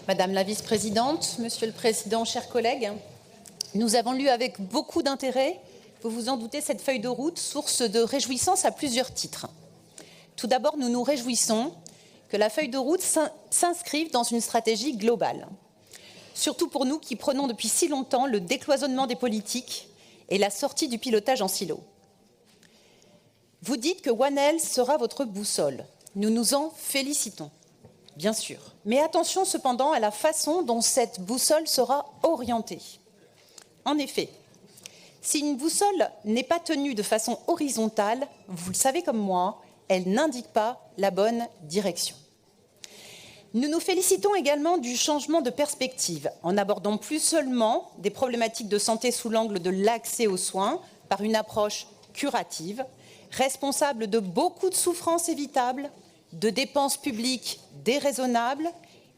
Madame la vice-présidente, Monsieur le Président, chers collègues, nous avons lu avec beaucoup d'intérêt, vous vous en doutez, cette feuille de route, source de réjouissance à plusieurs titres. Tout d'abord, nous nous réjouissons que la feuille de route s'inscrive dans une stratégie globale. Surtout pour nous qui prenons depuis si longtemps le décloisonnement des politiques et la sortie du pilotage en silo. Vous dites que One Health sera votre boussole. Nous nous en félicitons, bien sûr. Mais attention cependant à la façon dont cette boussole sera orientée. En effet, si une boussole n'est pas tenue de façon horizontale, vous le savez comme moi, elle n'indique pas la bonne direction. Nous nous félicitons également du changement de perspective, en abordant plus seulement des problématiques de santé sous l'angle de l'accès aux soins par une approche curative, responsable de beaucoup de souffrances évitables, de dépenses publiques déraisonnables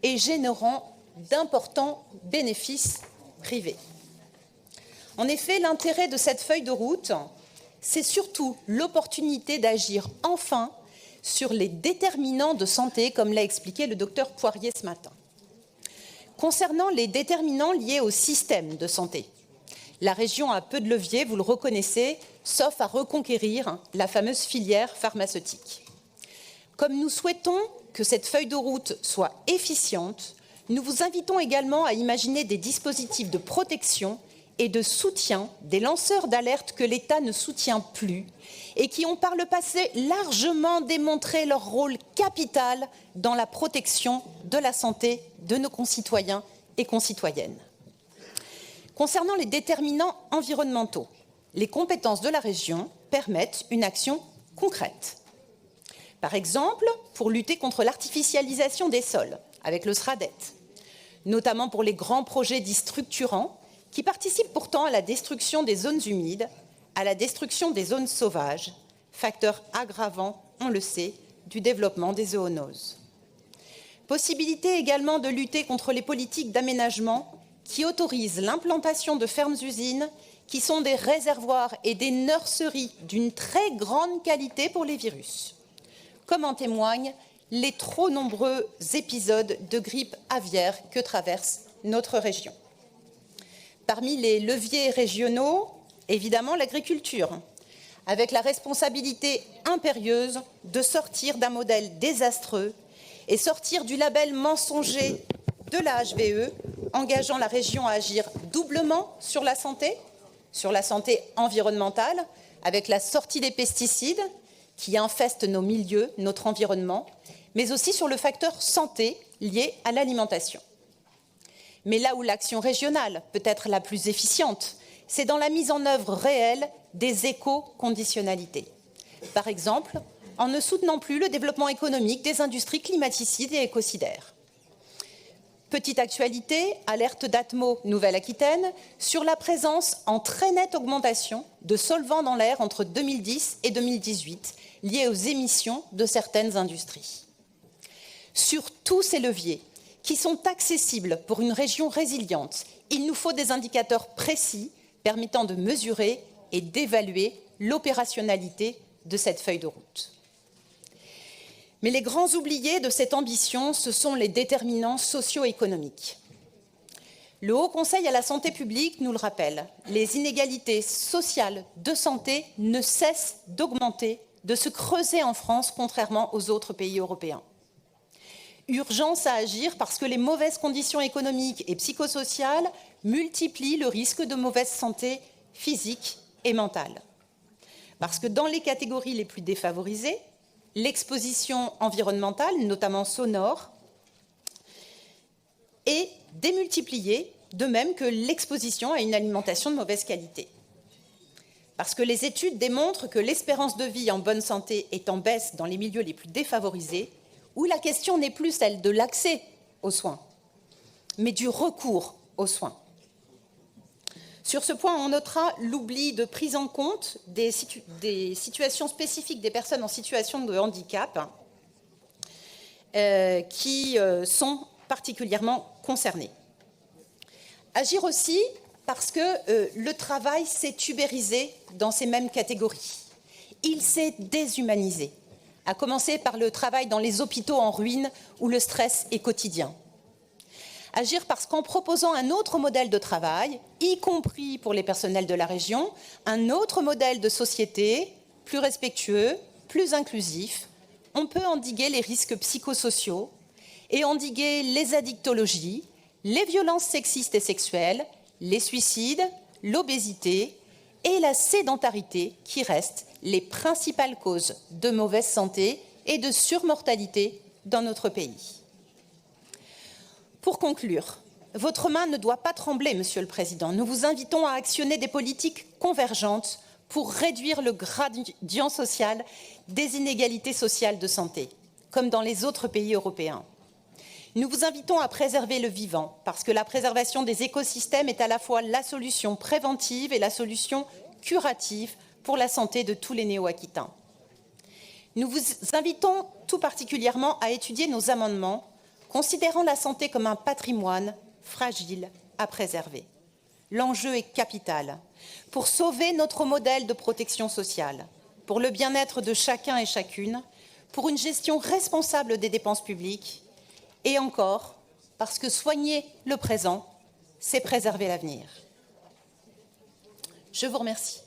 et générant d'importants bénéfices privés. En effet, l'intérêt de cette feuille de route, c'est surtout l'opportunité d'agir enfin sur les déterminants de santé, comme l'a expliqué le docteur Poirier ce matin. Concernant les déterminants liés au système de santé, la région a peu de leviers, vous le reconnaissez, sauf à reconquérir la fameuse filière pharmaceutique. Comme nous souhaitons que cette feuille de route soit efficiente, nous vous invitons également à imaginer des dispositifs de protection et de soutien des lanceurs d'alerte que l'État ne soutient plus et qui ont par le passé largement démontré leur rôle capital dans la protection de la santé de nos concitoyens et concitoyennes. Concernant les déterminants environnementaux, les compétences de la région permettent une action concrète. Par exemple, pour lutter contre l'artificialisation des sols, avec le SRADET, notamment pour les grands projets dits structurants, qui participent pourtant à la destruction des zones humides, à la destruction des zones sauvages, facteur aggravant, on le sait, du développement des zoonoses. Possibilité également de lutter contre les politiques d'aménagement qui autorisent l'implantation de fermes-usines qui sont des réservoirs et des nurseries d'une très grande qualité pour les virus, comme en témoignent les trop nombreux épisodes de grippe aviaire que traverse notre région. Parmi les leviers régionaux, évidemment l'agriculture, avec la responsabilité impérieuse de sortir d'un modèle désastreux et sortir du label mensonger de la HVE, engageant la région à agir doublement sur la santé environnementale, avec la sortie des pesticides qui infestent nos milieux, notre environnement, mais aussi sur le facteur santé lié à l'alimentation. Mais là où l'action régionale peut être la plus efficiente, c'est dans la mise en œuvre réelle des éco-conditionnalités. Par exemple, en ne soutenant plus le développement économique des industries climaticides et écocidaires. Petite actualité, alerte d'Atmo Nouvelle-Aquitaine sur la présence en très nette augmentation de solvants dans l'air entre 2010 et 2018 liés aux émissions de certaines industries. Sur tous ces leviers qui sont accessibles pour une région résiliente, il nous faut des indicateurs précis permettant de mesurer et d'évaluer l'opérationnalité de cette feuille de route. Mais les grands oubliés de cette ambition, ce sont les déterminants socio-économiques. Le Haut Conseil à la santé publique nous le rappelle, les inégalités sociales de santé ne cessent d'augmenter, de se creuser en France, contrairement aux autres pays européens. Urgence à agir parce que les mauvaises conditions économiques et psychosociales multiplient le risque de mauvaise santé physique et mentale. Parce que dans les catégories les plus défavorisées, l'exposition environnementale, notamment sonore, est démultipliée, de même que l'exposition à une alimentation de mauvaise qualité. Parce que les études démontrent que l'espérance de vie en bonne santé est en baisse dans les milieux les plus défavorisés, où la question n'est plus celle de l'accès aux soins, mais du recours aux soins. Sur ce point, on notera l'oubli de prise en compte des situations spécifiques des personnes en situation de handicap qui sont particulièrement concernées. Agir aussi parce que le travail s'est ubérisé dans ces mêmes catégories. Il s'est déshumanisé, à commencer par le travail dans les hôpitaux en ruine où le stress est quotidien. Agir parce qu'en proposant un autre modèle de travail, y compris pour les personnels de la région, un autre modèle de société, plus respectueux, plus inclusif, on peut endiguer les risques psychosociaux et endiguer les addictologies, les violences sexistes et sexuelles, les suicides, l'obésité et la sédentarité qui restent les principales causes de mauvaise santé et de surmortalité dans notre pays. Pour conclure, votre main ne doit pas trembler, Monsieur le Président. Nous vous invitons à actionner des politiques convergentes pour réduire le gradient social des inégalités sociales de santé, comme dans les autres pays européens. Nous vous invitons à préserver le vivant, parce que la préservation des écosystèmes est à la fois la solution préventive et la solution curative pour la santé de tous les Néo-Aquitains. Nous vous invitons tout particulièrement à étudier nos amendements, considérant la santé comme un patrimoine fragile à préserver. L'enjeu est capital pour sauver notre modèle de protection sociale, pour le bien-être de chacun et chacune, pour une gestion responsable des dépenses publiques, et encore parce que soigner le présent, c'est préserver l'avenir. Je vous remercie.